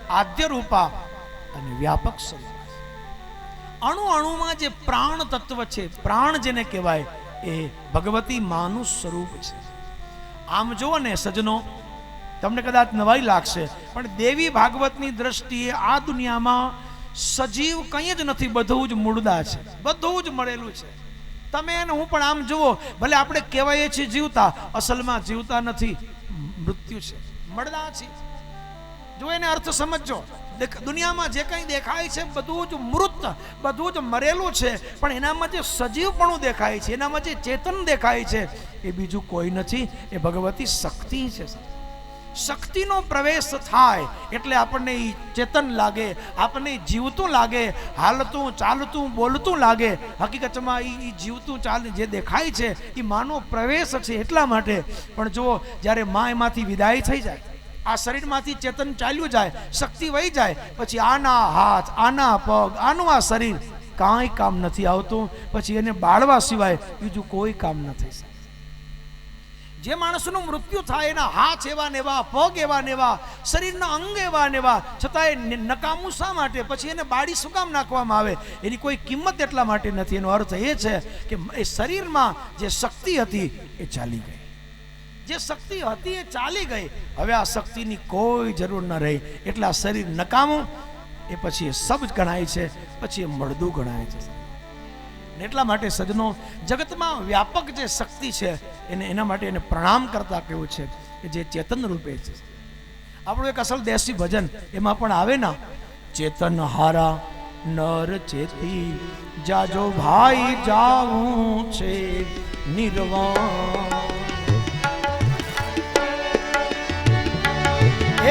આદ્ય રૂપા અને વ્યાપક સ્વરૂપ. અણુ અણુમાં જે પ્રાણ તત્વ છે, પ્રાણ જેને કહેવાય, એ ભગવતી માનું સ્વરૂપ છે. આમ જુઓ ને સજ્જનો, તમને કદાચ નવાઈ લાગશે, પણ દેવી ભાગવતની દ્રષ્ટિએ આ દુનિયામાં સજીવ કંઈ જ નથી, બધું જ મુર્દા છે, બધું જ મળેલું છે. તમે અને હું પણ આમ જુઓ, ભલે આપણે કહેવાય છીએ જીવતા, અસલમાં જીવતા નથી, મૃત્યુ છે, મળદા છે. જો એને અર્થ સમજો. દુનિયામાં જે કંઈ દેખાય છે બધું જ મૃત, બધું જ મરેલું છે, પણ એનામાં જે સજીવપણું દેખાય છે, એનામાં જે ચેતન દેખાય છે, એ બીજું કોઈ નથી, એ ભગવતી શક્તિ છે. શક્તિનો પ્રવેશ થાય એટલે આપણને એ ચેતન લાગે, આપણને જીવતું લાગે, હાલતું ચાલતું બોલતું લાગે. હકીકતમાં એ જીવતું ચાલ જે દેખાય છે એ માનો પ્રવેશ છે. એટલા માટે પણ જુઓ, જ્યારે મા એમાંથી વિદાય થઈ જાય, આ શરીરમાંથી ચેતન ચાલ્યું જાય, શક્તિ વહી જાય, પછી આના હાથ, આના પગ, આનું આ શરીર કાંઈ કામ નથી આવતું. પછી એને બાળવા સિવાય બીજું કોઈ કામ ન થઈ શકે. જે માણસનું મૃત્યુ થાય, એના હાથ એવા ને એવા, પગ એવા ને એવા, શરીરના અંગ એવા ને એવા, છતાં એ નકામું શા માટે? પછી એને બાળી શું કામ નાખવામાં આવે? એની કોઈ કિંમત એટલા માટે નથી. એનો અર્થ એ છે કે એ શરીરમાં જે શક્તિ હતી એ ચાલી ગઈ. જે શક્તિ હતી એ ચાલી ગઈ. હવે આ શક્તિની કોઈ જરૂર ન રહી. એટલે આ શરીર નકામું, એ પછી એ સબ ગણાય છે, પછી એ મળદું ગણાય છે. એટલા માટે સજ્જનો, જગતમાં વ્યાપક જે શક્તિ છે એના માટે એને પ્રણામ કરતા કેવું છે કે જે ચેતન રૂપે છે. આપણું એક અસલ દેશી ભજન એમાં પણ આવે ના, ચેતન હારા નર ચેતી જાજો ભાઈ જાવું છે નિર્વાણ.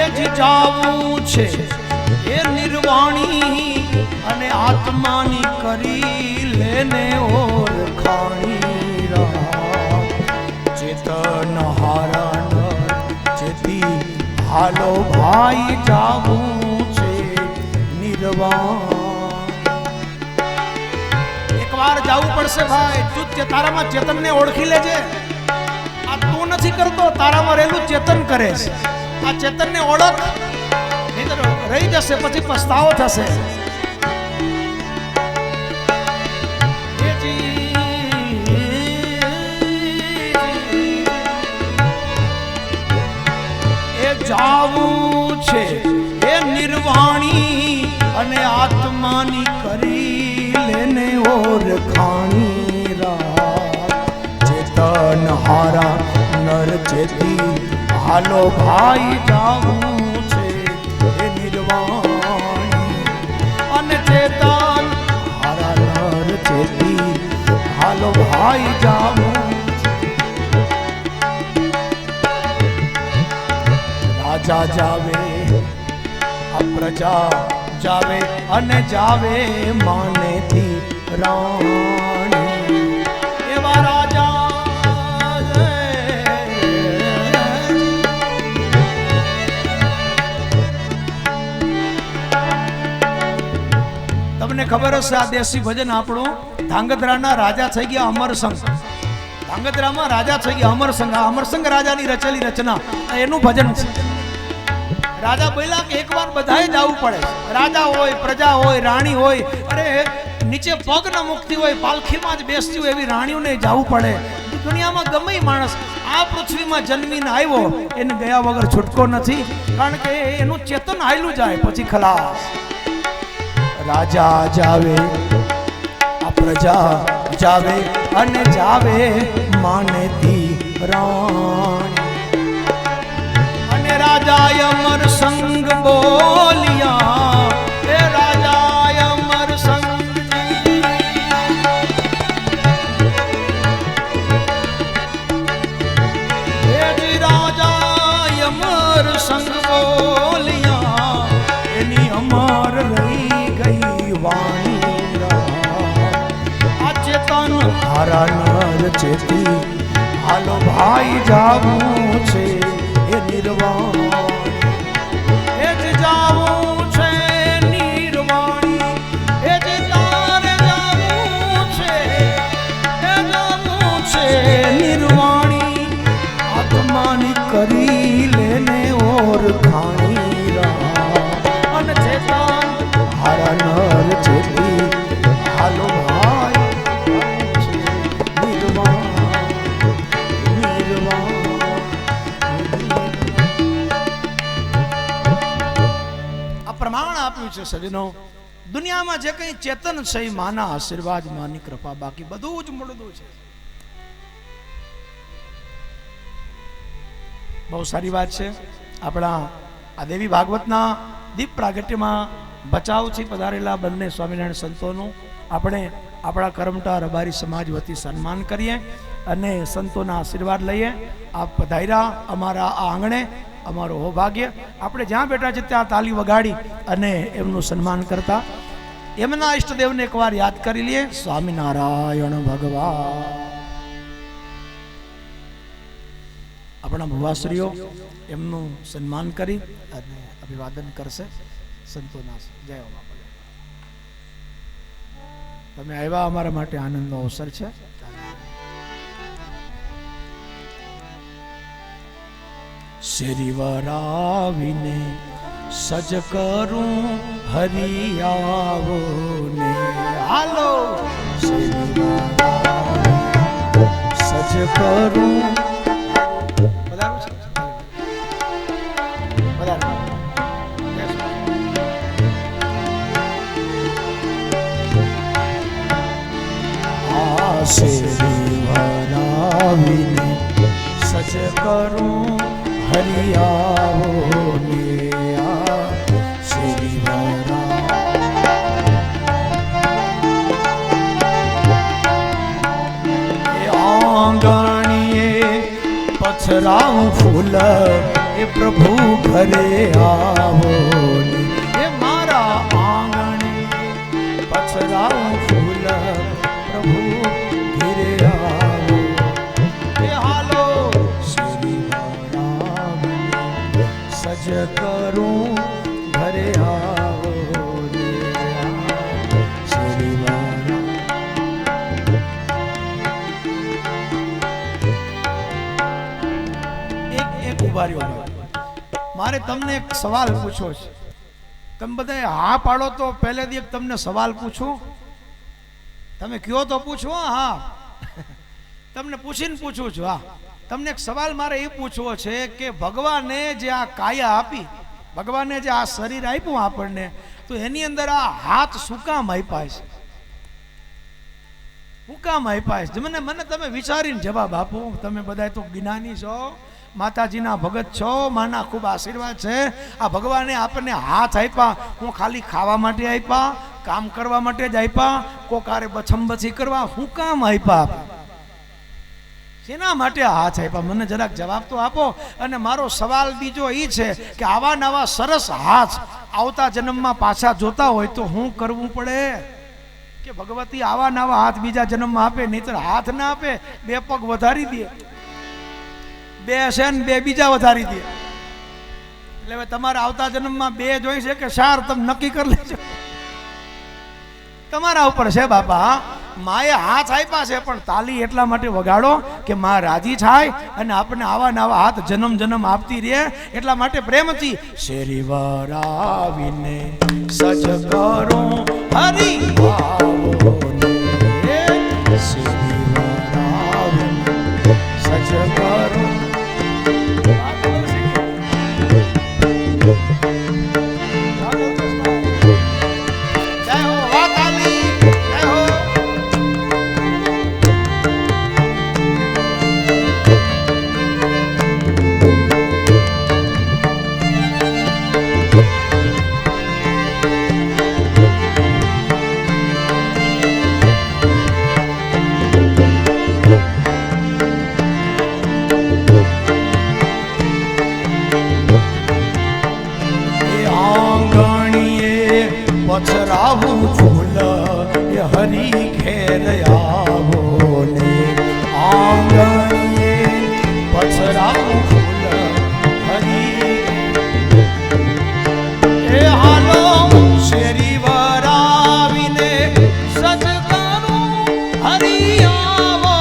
એ જ જાવું છે એ નિર્વાણી, અને આત્માની કરી લેને ઓળખાણી. ચેતન હારા ચેતી હાલો ભાઈ જાવું છે નિર્વાણ. એકવાર જાવું પડશે ભાઈ. તું તારામાં ચેતનને ઓળખી લેજે. આ તું નથી કરતો, તારામાં રહેલું ચેતન કરે છે. આ ચેતનને ઓળખ, નહીંતર રહી જશે, પછી પસ્તાવો થશે. એ જાવું છે એ નિર્વાણી, અને આત્માની કરી લેને ઓળખાણી. ચેતન હારા નર ચેતી હાલો ભાઈ જાવું છે એ નિર્વાણી, અને ચેતન હારા નર ચેતી હાલો ભાઈ જાવું છે. રાજા જાવે, આ પ્રજા જાવે, અને જાવે માનેથી રાણી. એવા રાજા તમને ખબર હશે, આ દેશી ભજન આપણું ધાંગધ્રાના રાજા થઈ ગયા અમરસંગ. ધાંગધ્રામાં રાજા થઈ ગયા અમરસંગ. આ અમરસંગ રાજાની રચેલી રચના, એનું ભજન છે. રાજા બોલ્યા કે એકવાર બધાએ જવું પડે. રાજા હોય, પ્રજા હોય, રાણી હોય, અરે નીચે પગ ન મૂકતી હોય, પાલખીમાં જ બેસતી હોય એવી રાણીઓને જવું પડે. દુનિયામાં ગમે માણસ આ પૃથ્વીમાં જન્મીને આવ્યો, એને ગયા વગર છૂટકો નથી, કારણ કે એનું ચેતન હાયલું જાય પછી ખલાસ. રાજા જાવે, આ પ્રજા જાવે, અને જાવે માનેતી રાણી. અને રાજા અમર સંગ બોલિયા, એ રાજા અમર સંગ. એ જી રાજા અમર સંગ બોલિયા, એની અમર રહી ગઈ વાણી. આ ચેતન હારા નર ચેતી હાલો ભાઈ જાવું છે એ નિર્વાણ. એ જ જાવું છે નિર્વાણી, એ જ તારે જાવું છે, એ જાવું છે નિર્વાણી. આત્માની કરી લેને ઓળખાણી. પ્રમાણ આપ્યું છે સજનો, દુનિયામાં જે કંઈ ચેતન છે એ માના આશીર્વાદ, માની કૃપા, બાકી બધું જ મળદું છે. બહુ સારી વાત છે. આપણા આ દેવી ભાગવતના દીપ પ્રાગટ્યમાં બચાવથી પધારેલા બંને સ્વામિનારાયણ સંતોનું આપણે આપણા કરમટા રબારી સમાજ વતી સન્માન કરીએ અને સંતોના આશીર્વાદ લઈએ. આપ પધાર્યા અમારા આ આંગણે, અમારો સૌભાગ્ય. આપણે જ્યાં બેઠા છે ત્યાં તાલી વગાડી અને એમનું સન્માન કરતા એમના ઈષ્ટદેવને એકવાર યાદ કરી લઈએ. સ્વામિનારાયણ ભગવાન. આપણા ભુવાશ્રીઓ એમનું સન્માન કરી અને અભિવાદન કરશે સંતોના. જય હો બાપા. તમે આવ્યા અમારા માટે આનંદનો અવસર છે. શ્રી વરાવીને સજ કરું હરિ આવો ને, હાલો શ્રી સજ કરું. શ્રી વરાવીને સજ કરું હરિ આવો ને, શ્રી આંગણીએ પથરાવું ફૂલ એ પ્રભુ ઘરે આવો ને, એ મારા આંગણીએ પથરાવું ફૂલ પ્રભુ ઘરે આવો. એ હાલો શ્રી સજ કરું ઘરે આવો રે, શ્રી એક ઉભા રહ્યો. મારે તમને એક સવાલ પૂછવો છે. તમે બધા હા પાડો તો પહેલેથી એક તમને સવાલ પૂછું. તમે કયો તો પૂછો. હા, તમને પૂછીને પૂછું છું. હા, તમને એક સવાલ મારે એ પૂછવો છે કે ભગવાને જે આ કાયા આપી, ભગવાને જે આ શરીર આપ્યું આપણને, તો એની અંદર આ હાથ શું કામ આપ્યા છે? શું કામ આપ્યા છે? મને તમે વિચારીને જવાબ આપો. તમે બધા તો જ્ઞાની છો, માતાજીના ભગત છો, માના ખૂબ આશીર્વાદ છે. આ ભગવાને આપણને હાથ આપ્યા, હું ખાલી ખાવા માટે આપ્યા, કામ કરવા માટે જ આપ્યા, કોકારે બછંબછી કરવા, શું કામ આપ્યા? શેના માટે હાથ આપ્યા? મને જરાક જવાબ તો આપો. અને મારો સવાલ બીજો એ છે કે આવા નવા સરસ હાથ આવતા જન્મમાં પાછા જોતા હોય તો શું કરવું પડે? કે ભગવતી આવા નવા હાથ બીજા જન્મમાં આપે, નહીતર હાથ ના આપે, બે પગ વધારી દે, બે છે ને બે બીજા વધારી દે. એટલે હવે તમારે આવતા જન્મમાં બે જોઈ છે કે 4? તમે નક્કી કરી લેજો, તમારા ઉપર છે બાપા. માએ હાથ આપ્યા છે પણ તાલી એટલા માટે વગાડો કે માં રાજી થાય અને આપણને આવા નવા હાથ જન્મ જન્મ આપતી રહે. એટલા માટે પ્રેમથી શેરી વરાવીને સજ કરું હરિ આવો ને, શેરી વરાવીને સજ કરું. પથરાવું ફૂલ એ હરી ઘેર આવો ને, આંગણીએ પથરાવું ફૂલ હરી એ હાલો શેરી વરાવીને સજ કરું હરી આવો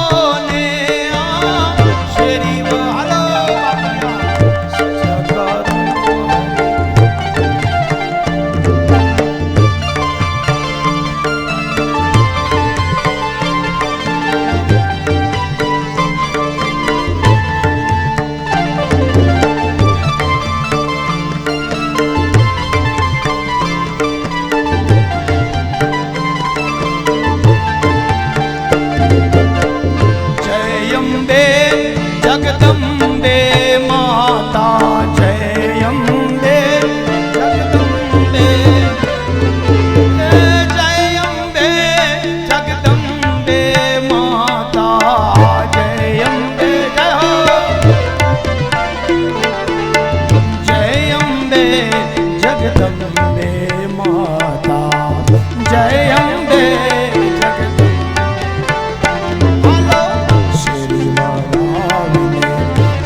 ને, શેરી હાલો સજ કરું. જય અંબે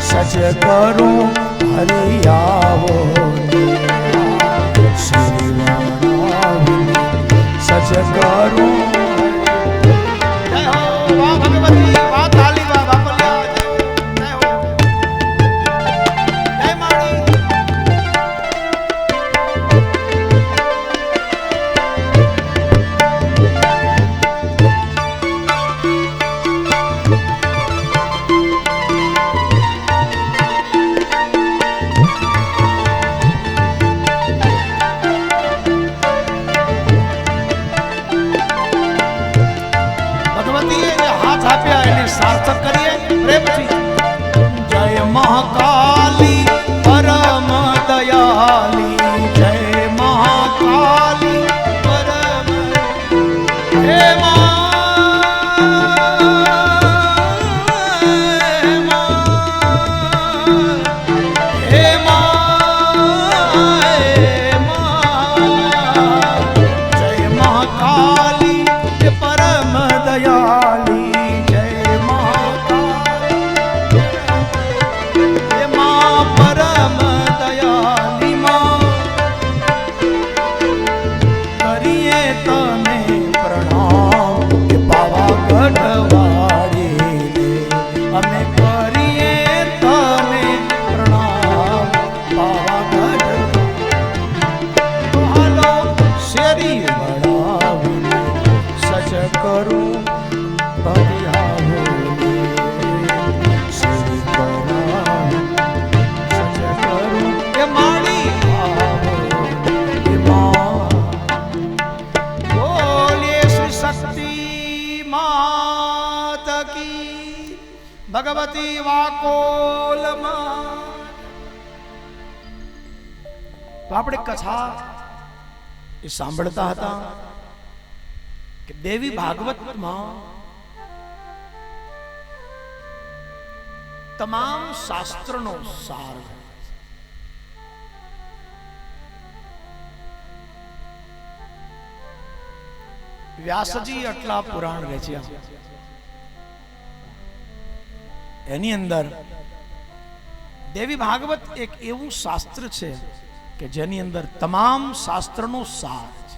સજ કરું હરિયાવો સજ કરું સાર્થક કરીએ પ્રેમથી. જય મહાકાલી પરમ દયાલી જય મહાકાલી પરમ હે જય મહાકાલી પરમ દયાલી ભગવતી વાકોલમાં. તો આપણે કથા એ સાંભળતા હતા કે દેવી ભાગવતમાં તમામ શાસ્ત્રનો સાર વ્યાસજી આટલા પુરાણ રચ્યા, એની અંદર દેવી ભાગવત એક એવું શાસ્ત્ર છે કે જેની અંદર તમામ શાસ્ત્રનો સાર છે.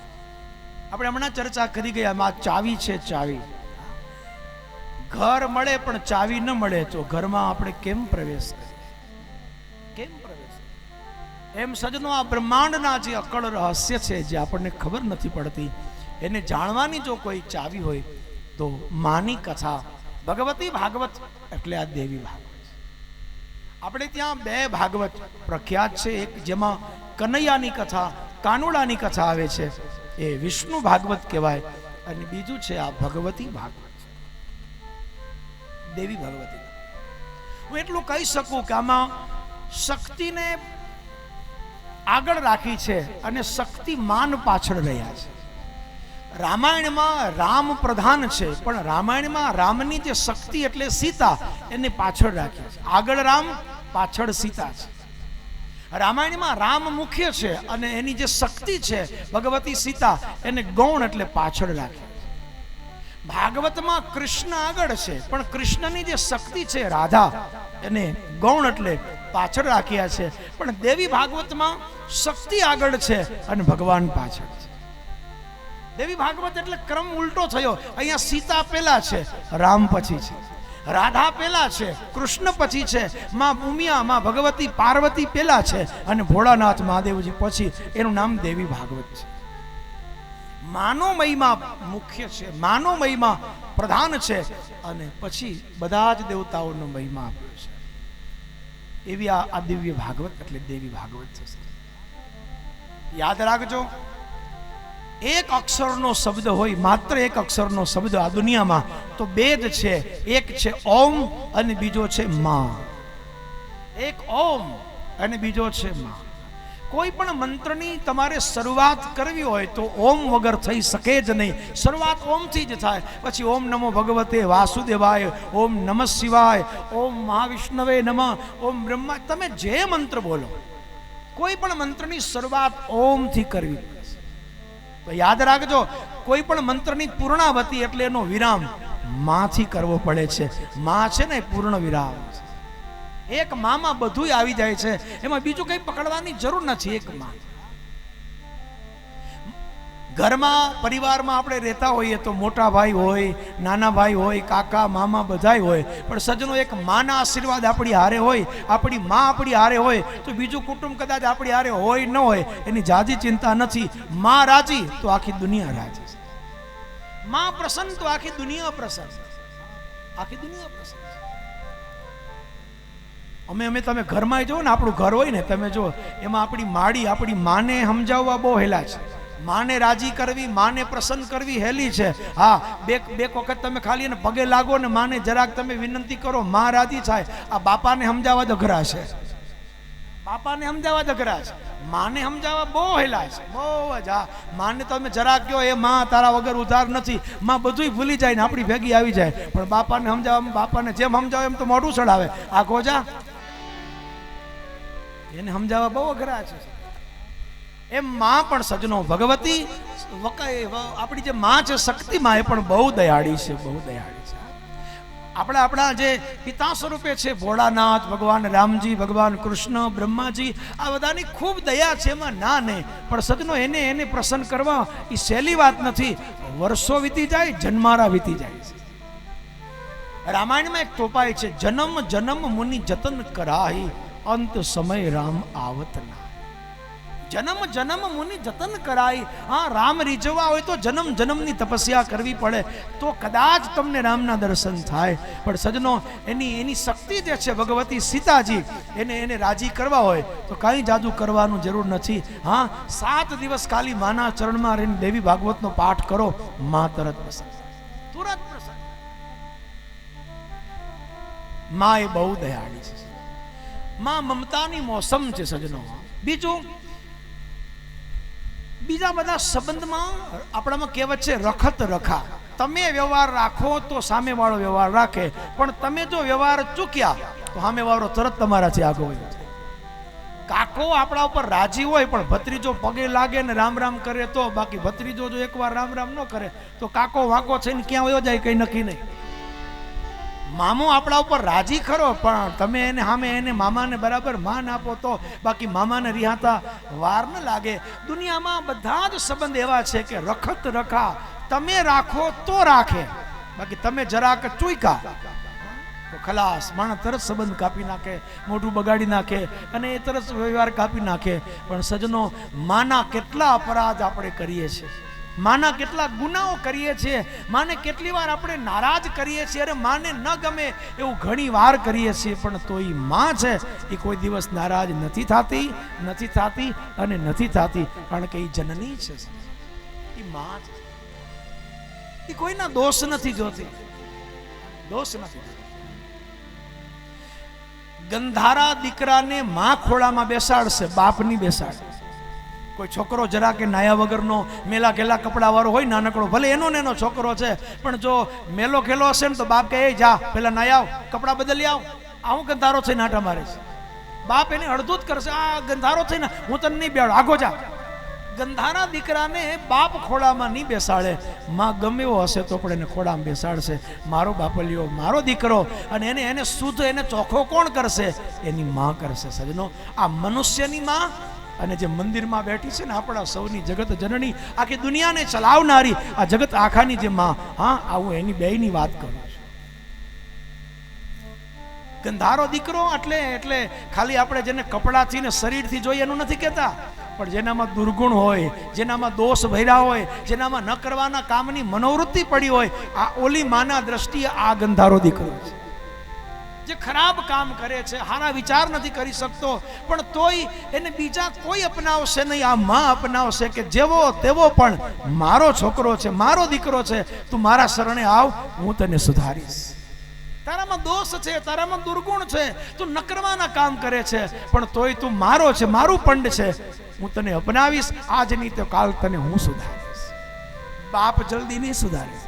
આપણે હમણાં ચર્ચા કરી ગયા, એમાં ચાવી છે. ચાવી, ઘર મળે પણ ચાવી ન મળે તો ઘરમાં આપણે કેમ પ્રવેશ કરીએ? કેમ પ્રવેશ? એમ સજનો આ બ્રહ્માંડના જે અકળ રહસ્ય છે, જે આપણને ખબર નથી પડતી, એને જાણવાની જો કોઈ ચાવી હોય તો માની કથા ભગવતી ભાગવત એટલે આ દેવી ભાગવત. આપણે ત્યાં બે ભાગવત પ્રખ્યાત છે. એક જેમાં કનૈયાની કથા, કાનુડાની કથા આવે છે, એ વિષ્ણુ ભાગવત કહેવાય, અને બીજું છે આ ભગવતી ભાગવત, દેવી ભગવતી. હું એટલું કહી શકું કે આમાં શક્તિને આગળ રાખી છે અને શક્તિમાન પાછળ રહ્યા છે. રામાયણમાં રામ પ્રધાન છે, પણ રામાયણમાં રામની જે શક્તિ એટલે સીતા એને પાછળ રાખી છે. આગળ રામ, પાછળ સીતા છે. રામાયણમાં રામ મુખ્ય છે અને એની જે શક્તિ છે ભગવતી સીતા એને ગૌણ એટલે પાછળ રાખી. ભાગવતમાં કૃષ્ણ આગળ છે, પણ કૃષ્ણની જે શક્તિ છે રાધા એને ગૌણ એટલે પાછળ રાખ્યા છે. પણ દેવી ભાગવતમાં શક્તિ આગળ છે અને ભગવાન પાછળ છે. દેવી ભાગવત એટલે ક્રમ ઉલટો થયો. અહીંયા સીતા પહેલા છે, રામ પછી છે. રાધા પહેલા છે, કૃષ્ણ પછી છે. માં ઉમિયા, માં ભગવતી પાર્વતી પહેલા છે અને ભોળાનાથ મહાદેવજી પછી. એનું નામ દેવી ભાગવત છે. માનો મહિમા મુખ્ય છે, માનો મહિમા પ્રધાન છે અને પછી બધા જ દેવતાઓનો મહિમા આપ્યો છે. એવી આ દિવ્ય ભાગવત એટલે દેવી ભાગવત છે. યાદ રાખજો, એક અક્ષરનો શબ્દ હોય, માત્ર એક અક્ષરનો શબ્દ આ દુનિયામાં તો બે જ છે. એક છે ઓમ અને બીજો છે માં. એક ઓમ અને બીજો છે માં. કોઈ પણ મંત્રની તમારે શરૂઆત કરવી હોય તો ઓમ વગર થઈ શકે જ નહીં. શરૂઆત ઓમથી જ થાય. પછી ઓમ નમો ભગવતે વાસુદેવાય, ઓમ નમઃ શિવાય, ઓમ મહાવિષ્ણવે નમઃ, ઓમ બ્રહ્મા, તમે જે મંત્ર બોલો, કોઈ પણ મંત્રની શરૂઆત ઓમથી કરવી. તો યાદ રાખજો, કોઈ પણ મંત્રની પૂર્ણાવતી એટલે એનો વિરામ માથી કરવો પડે છે. માં છે ને પૂર્ણ વિરામ છે. એક માં બધું આવી જાય છે, એમાં બીજું કઈ પકડવાની જરૂર નથી. એક માં. ઘરમાં પરિવારમાં આપણે રહેતા હોઈએ તો મોટા ભાઈ હોય, નાના ભાઈ હોય, કાકા મામા બધાય હોય, પણ સજનો એક માના આશીર્વાદ આપણી હારે હોય, આપણી માં આપણી હારે હોય તો બીજું કુટુંબ કદાચ આપણી હારે હોય ન હોય એની જાજી ચિંતા નથી. માં રાજી તો આખી દુનિયા રાજી છે. માં પ્રસન્ન તો આખી દુનિયા પ્રસન્ન. આખી દુનિયા પ્રસન્ન. અમે તમે ઘરમાં જો ને, આપણું ઘર હોય ને, તમે જો એમાં આપણી માડી આપણી માને સમજાવવા બહુ હેલા છે. માને રાજી કરવી, માને પ્રસન્ન કરવી હેલી છે. હા, બે વખત તમે ખાલી એને પગે લાગો ને માને જરાક તમે વિનંતી કરો, માં રાજી થાય. આ બાપાને સમજાવવા જ અઘરા છે. બાપાને સમજાવવા જ અઘરા છે. માને સમજાવવા બહુ હેલા છે, બહુ જ. હા, માને તમે જરાક કહો એ માં તારા વગર ઉધાર નથી, માં બધું ભૂલી જાય ને આપણી ભેગી આવી જાય. પણ બાપાને સમજાવવા, બાપાને જેમ સમજાવે એમ તો મોઢું ચડાવે. આ ગોજા એને સમજાવવા બહુ અઘરા છે. એમ માં પણ સજનો ભગવતી આપણી જે માં છે શક્તિ માં, એ પણ બહુ દયાળી છે, બહુ દયાળી છે. આપણા જે પિતા સ્વરૂપે છે ભોળાનાથ, ભગવાન રામજી, ભગવાન કૃષ્ણ, બ્રહ્માજી, આ બધાની ખૂબ દયા છે, એમાં ના નહીં. પણ સજનો એને પ્રસન્ન કરવા એ સહેલી વાત નથી. વર્ષો વીતી જાય, જન્મારા વીતી જાય છે. રામાયણમાં એક ટોપાય છે, જન્મ જન્મ મુનિ જતન કરાહી, અંત સમય રામ આવત ના. જન્મ જન્મ મુનિ જતન કરાય. હા, રામ રીઝવવા હોય તો જન્મ જન્મની તપસ્યા કરવી પડે તો કદાચ તમને રામના દર્શન થાય. પણ સજનો એની શક્તિ જે છે ભગવતી સીતાજી, એને રાજી કરવા હોય તો કાંઈ જાદુ કરવાનું જરૂર નથી. હા, 7 દિવસ ખાલી માના ચરણમાં રહીને દેવી ભાગવતનો પાઠ કરો, માં તરત પ્રસન્ન, તુરંત પ્રસન્ન. માં એ બહુ દયાળી છે. માં મમતાની મોસમ છે સજનો. બીજા બધા સંબંધમાં આપણામાં કહેવત છે, રખત રખા. તમે વ્યવહાર રાખો તો સામેવાળો વ્યવહાર રાખે, પણ તમે જો વ્યવહાર ચૂક્યા તો સામેવાળો તરત તમારાથી આગળ હોય. કાકો આપણા ઉપર રાજી હોય પણ ભત્રીજો પગે લાગે ને રામ રામ કરે તો, બાકી ભત્રીજો જો એકવાર રામ રામ ન કરે તો કાકો વાંકો થઈને ક્યાં વયો જાય કઈ નક્કી નહીં. મામો આપણા ઉપર રાજી ખરો, પણ તમે એને મામાને બરાબર માન આપો તો, બાકી મામાને રિહાતા વાર ન લાગે. દુનિયામાં બધા જ સંબંધ એવા છે કે રખત રખા. તમે રાખો તો રાખે, બાકી તમે જરાક ચૂક્યા તો ખલાસ. માણસ તરત સંબંધ કાપી નાખે, મોઢું બગાડી નાખે અને એ તરત વ્યવહાર કાપી નાખે. પણ સજનો, માના કેટલા અપરાધ આપણે કરીએ છીએ, માના કેટલા ગુનાઓ કરીએ છીએ, માને કેટલી વાર આપણે નારાજ કરીએ છીએ. અરે માને ન ગમે એવું ઘણી વાર કરીએ છીએ, પણ તો એ માં છે એ કોઈ દિવસ નારાજ નથી થતી અને નથી થતી. કારણ કે એ જનની છે, એ માં છે. એ કોઈના દોષ નથી જોતી, દોષ નથી જોતી. ગંધારા દીકરાને માં ખોળામાં બેસાડશે, બાપની બેસાડશે. કોઈ છોકરો જરા કે નાયા વગરનો મેલા ઘેલા કપડા વાળો હોય, નાનકડો, ભલે એનો ને એનો છોકરો છે, પણ જો મેલો ખેલો હશે ને તો બાપ કહે, જા પેલા નાયા આવ, કપડા બદલી આવ. આવું ગંધારો થઈને આટા મારે છે. બાપ એને અડધું જ કરશે, આ ગંધારો થઈને હું તને નહીં બેહાડું, આગો જા. ગંધારા દીકરાને બાપ ખોળામાં નહીં બેસાડે. માં ગમે એવો હશે તો પણ એને ખોળામાં બેસાડશે. મારો બાપલિયો, મારો દીકરો. અને એને શુદ્ધ, એને ચોખ્ખો કોણ કરશે? એની માં કરશે. સજનો, આ મનુષ્યની માં અને જે મંદિરમાં બેઠી છે ને આપણા સૌની જગત જનની, આખી દુનિયાને ચલાવનારી, આ જગત આખાની જે માં, હા, આવું એની બેયની વાત કરું છું. ગંધારો દીકરો એટલે ખાલી આપણે જેને કપડાથી ને શરીરથી જોઈએ એનું નથી કહેતા, પણ જેનામાં દુર્ગુણ હોય, જેનામાં દોષ ભર્યા હોય, જેનામાં ન કરવાના કામની મનોવૃત્તિ પડી હોય, આ ઓલી માના દ્રષ્ટિએ આ ગંધારો દીકરો છે. જે ખરાબ કામ કરે છે, હારા વિચાર નથી કરી શકતો, પણ તોય એને બીજા કોઈ અપનાવશે નહીં, આ માં અપનાવશે કે જેવો તેવો પણ મારો છોકરો છે, મારો દીકરો છે, તું મારા શરણે આવ, હું તને સુધારીશ. તારામાં દોષ છે, તારામાં દુર્ગુણ છે, તું ન કરવાના કામ કરે છે, પણ તોય તું મારો છે, મારું પંડ છે, હું તને અપનાવીશ. આજ નહીં તો કાલ તને હું સુધારીશ. બાપ જલ્દી નહીં સુધારે.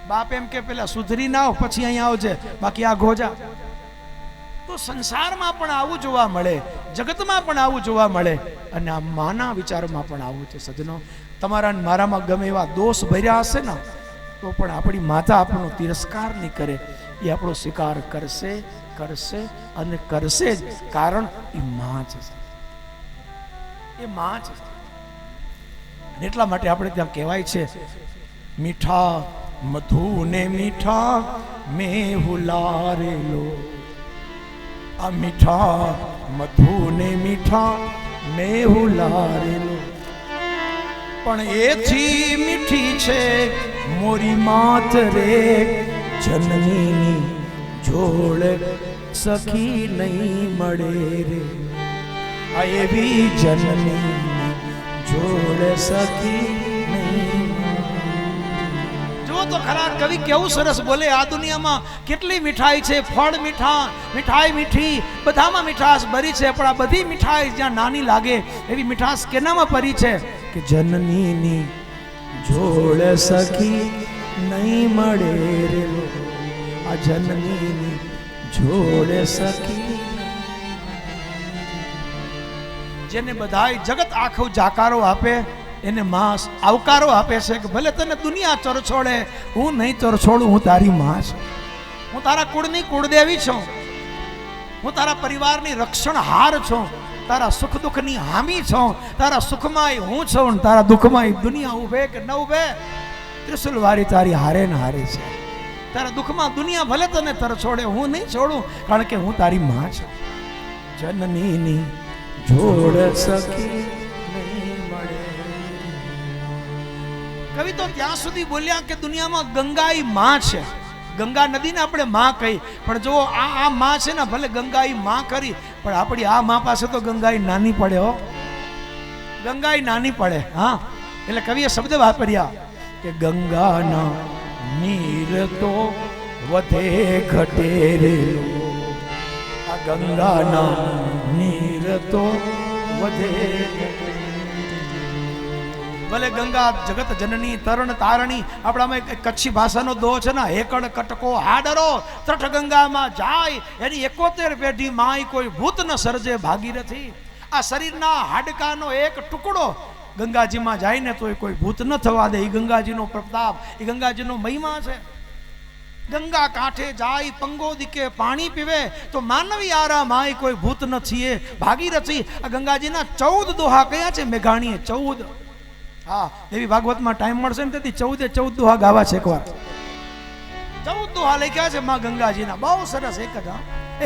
બાપ એમ કે પેલા સુધરી ના આવ પછી અહીંયા આવજે, બાકી આ ગોજા. તો સંસારમાં પણ આવું જોવા મળે, જગતમાં પણ આવું જોવા મળે, અને આ માના વિચારમાં પણ આવું છે. સજ્જનો, તમારા મારામાં ગમે એવા દોષ ભર્યા હશે ને, તો પણ આપણી માતા આપણો તિરસ્કાર નહીં કરે, એ આપણો સ્વીકાર કરશે, કરશે અને કરશે જ. કારણ એ માં છે, એ માં છે. એટલા માટે આપણે ત્યાં કહેવાય છે, મીઠા મધુ ને મીઠા મેહુલારેલો, આ મીઠા મધુ ને મીઠા મેહુલારેલો, પણ એથી મીઠી છે મોરી માત રે, જનનીની જોડ સખી નહીં મળે રે, આ એવી જનની જોડ સખી નહીં. જો તો ખરા કવિ કેવું સરસ બોલે, આ દુનિયામાં કેટલી મીઠાઈ છે, ફળ મીઠા, મીઠાઈ મીઠી, બધામાં મીઠાશ ભરી છે, પણ આ બધી મીઠાઈ જ્યાં નાની લાગે એવી મીઠાશ કેનામાં ભરી છે કે જનનીની જોડ સખી નહીં મળે રે, આ જનનીની જોડ સખી. જેને બધાય જગત આખું જાકારો આપે, એને માં આવકારો આપે છે કે ભલે તને દુનિયા ચરછોડે, હું નહીં ચરછોડું, હું તારી માં છું, હું તારા કુળની કુળદેવી છું, હું તારા પરિવારની રક્ષણહાર છું, તારા સુખ દુઃખની હામી છું, તારા સુખમાં હું છું, તારા દુઃખમાં દુનિયા ઉભે કે ન ઉભે, ત્રિશુલ વારી તારી હારે ને હારે છે. તારા દુઃખમાં દુનિયા ભલે તને તરછોડે, હું નહીં છોડું, કારણ કે હું તારી માં છું. જનનીની જોડ સખી નહીં મળે. કવિ તો ત્યાં સુધી બોલ્યા કે દુનિયામાં ગંગા ઈ માં છે, ગંગા નદીને આપણે માં કહી, પણ જો આ માં છે ને, ભલે ગંગા ઈ માં કરી, પણ આપણી આ માં પાસે તો ગંગા ઈ નાની પડે, હો, ગંગા ઈ નાની પડે. હા, એટલે કવિએ શબ્દ વાપર્યા કે ગંગાના નીર તો વધે ઘટે રે, આ ગંગાના નીર તો વધે. ભલે ગંગા જગત જનની તરણ તારણી, આપણામાં એક કચ્છી ભાષાનો દો છે ને, હેકડ કટકો હાડરો તટ ગંગામાં જાય, એની 71 પેઢી માય કોઈ ભૂત ન સર્જે ભાગીરથી. આ શરીરના હાડકાનો એક ટુકડો ગંગાજીમાં જાય ને તો કોઈ ભૂત ન થવા દે. એ ગંગાજીનો પ્રતાપ, એ ગંગાજીનો મહિમા છે. ગંગા કાંઠે જાય પંગોદી કે પાણી પીવે, તો માનવી આરામ આય કોઈ ભૂત ન થઈએ ભાગીરથી. આ ગંગાજીના 14 દોહા કયા છે મેઘાણીએ? 14. હા, દેવી ભાગવતમાં ટાઈમ મળશે ને તેથી 14 દોહા ગાવા છે એકવાર. 14 દોહા લખ્યા છે માં ગંગાજીના, બહુ સરસ. એક જ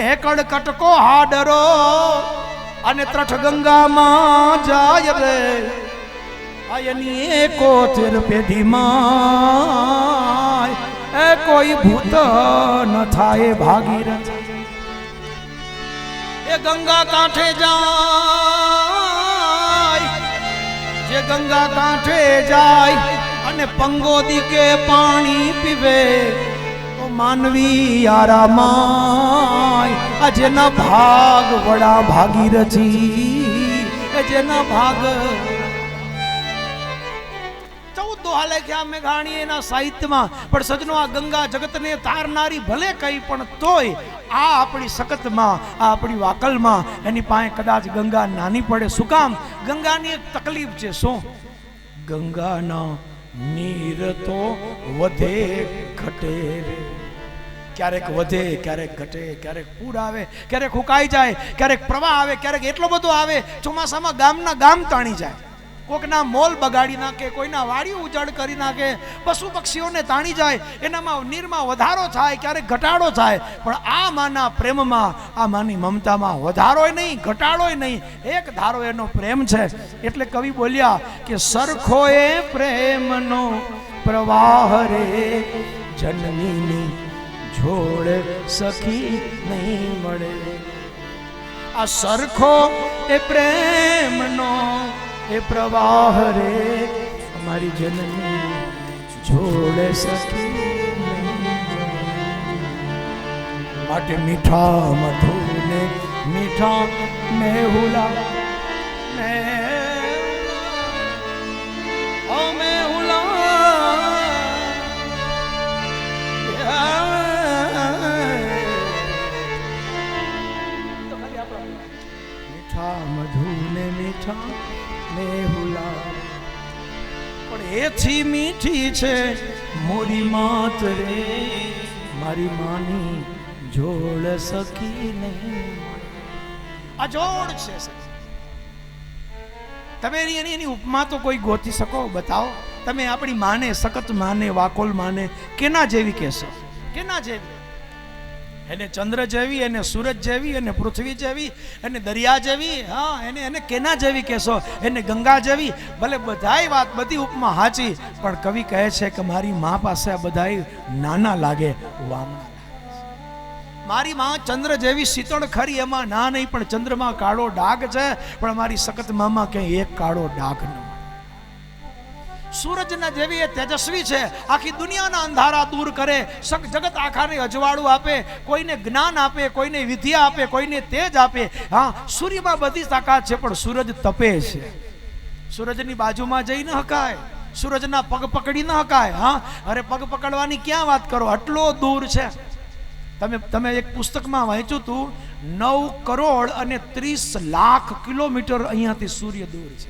હેકડ કટકો હાડરો અને ત્રઠ ગંગામાં જાય રે, આયની 71 પેઢીમાં એ કોઈ ભૂત ન થાય ભાગીરથ. એ ગંગા કાંઠે જાય, જે ગંગા કાંઠે જાય અને પંગોદી કે પાણી પીવે, તો માનવી આરામાય. આ જેના ભાગ વડા ભાગીરથી, એ જેના ભાગ. 14 દોહા લખ્યા મેઘાણી એના સાહિત્યમાં. પણ સજનો, આ ગંગા જગતને તારનારી ભલે કઈ, પણ તોય આ આપણી સખતમાં, આ આપણી વાકલમાં એની પાસે કદાચ ગંગા નાની પડે. શું કામ? ગંગાની એક તકલીફ છે. શું? ગંગાના નીર તો વધે ઘટે રે, ક્યારેક વધે, ક્યારેક ઘટે, ક્યારેક પૂર આવે, ક્યારેક હુકાઈ જાય, ક્યારેક પ્રવાહ આવે, ક્યારેક એટલો બધો આવે ચોમાસામાં ગામના ગામ તાણી જાય, કોકના મોલ બગાડી નાખે, કોઈના વાડી ઉજાડ કરી નાખે, પશુ પક્ષીઓને તાણી જાય, એનામાં નીરમાં વધારો થાય, ક્યારેક ઘટાડો થાય. પણ આ માના પ્રેમમાં, આ માની મમતામાં વધારોય નહીં, ઘટાડોય નહીં, એક ધારો એનો પ્રેમ છે. એટલે કવિ બોલ્યા કે સરખો એ પ્રેમનો પ્રવાહ રે, જનનીની જોડ સખી નહીં મળે. આ સરખો એ પ્રેમનો એ પ્રવાહ રે, અમારી જનની જોડે સખી. માટે મીઠા મધુને મીઠા મેહુલા, એથી મીઠી છે મોરી માત રે, મારી માની જોડ સખી નહીં. આ જોડ છે. તમે એની ઉપમા તો કોઈ ગોતી શકો? બતાવો. તમે આપણી માને, સખત માને, વાકોલ માને કેના જેવી કહેશો? કેના જેવી? એને ચંદ્ર જેવી, એને સૂરજ જેવી, એને પૃથ્વી જેવી, એને દરિયા જેવી, હા એને કેના જેવી કહેશો? એને ગંગા જેવી. ભલે બધાય વાત, બધી ઉપમા સાચી, પણ કવિ કહે છે કે મારી મા પાસે આ બધાય નાના લાગે, વામણા. મારી માં ચંદ્ર જેવી શીતળ ખરી, એમાં ના નહીં, પણ ચંદ્રમાં કાળો ડાઘ છે, પણ મારી સખત મામા ક્યાંય એક કાળો ડાઘ ન મળે. સૂરજના જેવી એ તેજસ્વી છે, આખી દુનિયાના અંધારા દૂર કરે, જગત આખાને અજવાળું આપે, કોઈને જ્ઞાન આપે, કોઈને વિદ્યા આપે, કોઈને તેજ આપે. હા, સૂર્યમાં બધી તાકાત છે, પણ સૂરજ તપે છે. સૂરજની બાજુમાં જઈ ન હકાય, સૂરજના પગ પકડી ન હકાય. હા, અરે પગ પકડવાની ક્યાં વાત કરો, આટલો દૂર છે. તમે એક પુસ્તકમાં વાંચ્યું હતું, 9,30,00,000 કિલોમીટર અહીંયાથી સૂર્ય દૂર છે.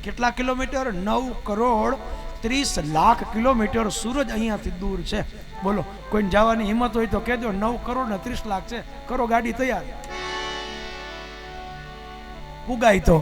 કેટલા કિલોમીટર? 9,30,00,000 કિલોમીટર સૂરજ અહીંયાથી દૂર છે. બોલો, કોઈને જવાની હિંમત હોય તો કહેજો. 9,30,00,000 છે, કરો ગાડી તૈયાર, પુગાય તો.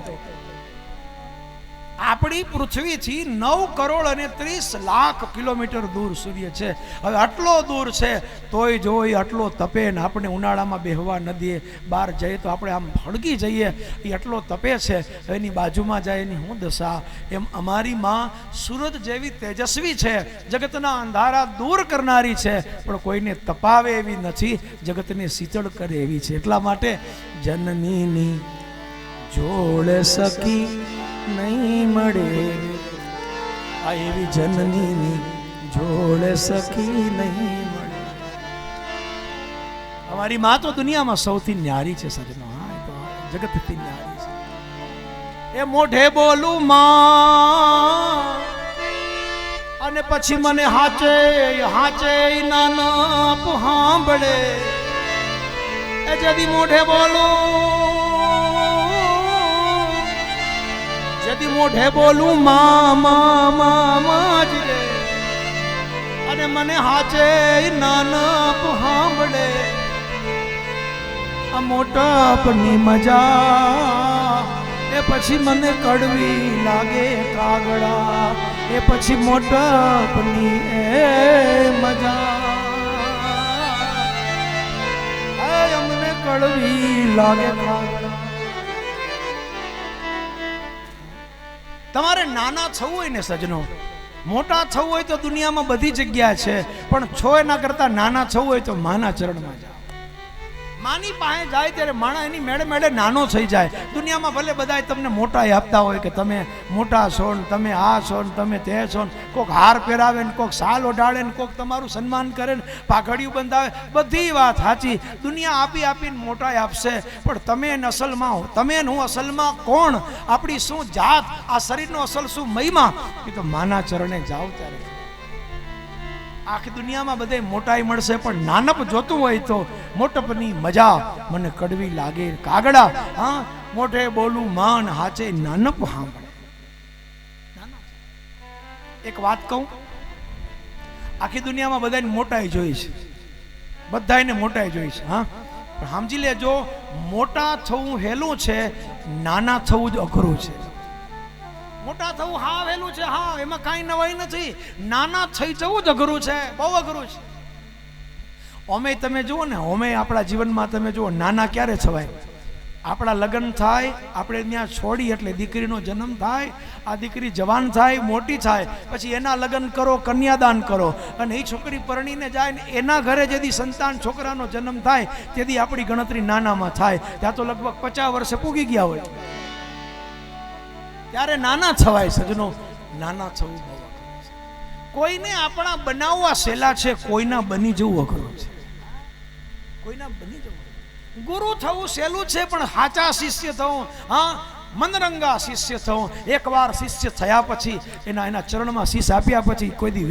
આપણી પૃથ્વીથી 9,30,00,000 કિલોમીટર દૂર સૂર્ય છે. હવે આટલો દૂર છે તોય જોઈ આટલો તપે ને આપણે ઉનાળામાં બેહવા ન દે, બહાર જઈએ તો આપણે આમ હળગી જઈએ, એ આટલો તપે છે. એની બાજુમાં જાય એની હું દશા. એમ અમારી માં સૂરજ જેવી તેજસ્વી છે, જગતના અંધારા દૂર કરનારી છે, પણ કોઈને તપાવે એવી નથી, જગતને શીતળ કરે એવી છે. એટલા માટે જનનીની જોડ સખી નહીં મળે, આ એવી જનનીની જોડ સખી નહીં મળે. અમારી માં તો દુનિયામાં સૌથી ન્યારી છે સજનો. હા, એ તો જગતથી ન્યારી છે. એ મોઢે બોલું માં, અને પછી મને હાચે નાના સાંભળે. એ જદી મોઢે બોલું મામા જ રે, અને મને હાચે નાના સાંભળે. આ મોટાપની મજા એ પછી મને કડવી લાગે કાગડા, એ પછી મોટાપની એ મજા અમને કડવી લાગે કાગડા. તમારે નાના થવું હોય ને સજનો, મોટા થવું હોય તો દુનિયામાં બધી જગ્યા છે, પણ છો એના કરતા નાના થવું હોય તો માના ચરણમાં જાઓ. માની પાસે જાય ત્યારે માણા એની મેળે મેળે નાનો થઈ જાય. દુનિયામાં ભલે બધા તમને મોટા આપતા હોય કે તમે મોટા છો ને, તમે આ છો ને, તમે તે છો ને, કોઈક હાર પહેરાવે ને, કોઈક સાલ ઓઢાડે ને, કોઈક તમારું સન્માન કરે ને, પાઘડિયું બંધાવે, બધી વાત સાચી. દુનિયા આપી આપીને મોટા આપશે, પણ તમે અસલમાં, તમે હું અસલમાં કોણ, આપણી શું જાત, આ શરીરનો અસલ શું મહિમા, એ તો માના ચરણે જાઓ ત્યારે. આખી દુનિયામાં બધે મોટાઈ મળશે, પણ નાનપ જોતું હોય તો મોટપની મજા મને કડવી લાગે કાગડા. હા, મોઢે બોલું માન, હાચે નાનપ સાંભળે. એક વાત કહું, આખી દુનિયામાં બધાને મોટાઈ જોઈ છે, બધાને મોટાઈ જોઈ છે. હા, પણ સમજી લેજો, મોટા થવું હેલું છે, નાના થવું જ અઘરું છે. મોટા થવું હા વહેલું છે, હા, એમાં કાંઈ નવાઈ નથી. નાના થઈ જવું જ અઘરું છે, બહુ અઘરું છે. ઓમે તમે જુઓ ને, ઓમે આપણા જીવનમાં તમે જુઓ, નાના ક્યારે થવાય? આપણા લગ્ન થાય, આપણે ત્યાં છોડી એટલે દીકરીનો જન્મ થાય, આ દીકરી જવાન થાય, મોટી થાય, પછી એના લગ્ન કરો, કન્યાદાન કરો, અને એ છોકરી પરણીને જાય ને એના ઘરે જેથી સંતાન છોકરાનો જન્મ થાય તેથી આપણી ગણતરી નાનામાં થાય. ત્યાં તો લગભગ 50 વર્ષે પૂગી ગયા હોય, ત્યારે નાના થવાય સજનો. નાના થવું બહુ અઘરું છે. કોઈને આપણા બનાવવા સહેલા છે, કોઈના બની જવું અઘરું છે. કોઈના બની જવું, ગુરુ થવું સહેલું છે, પણ સાચા શિષ્ય થવું, હા, મનરંગા શિષ્ય થવું. એકવાર શિષ્ય થયા પછી એના ચરણમાં શીશ આપ્યા પછી કોઈ દી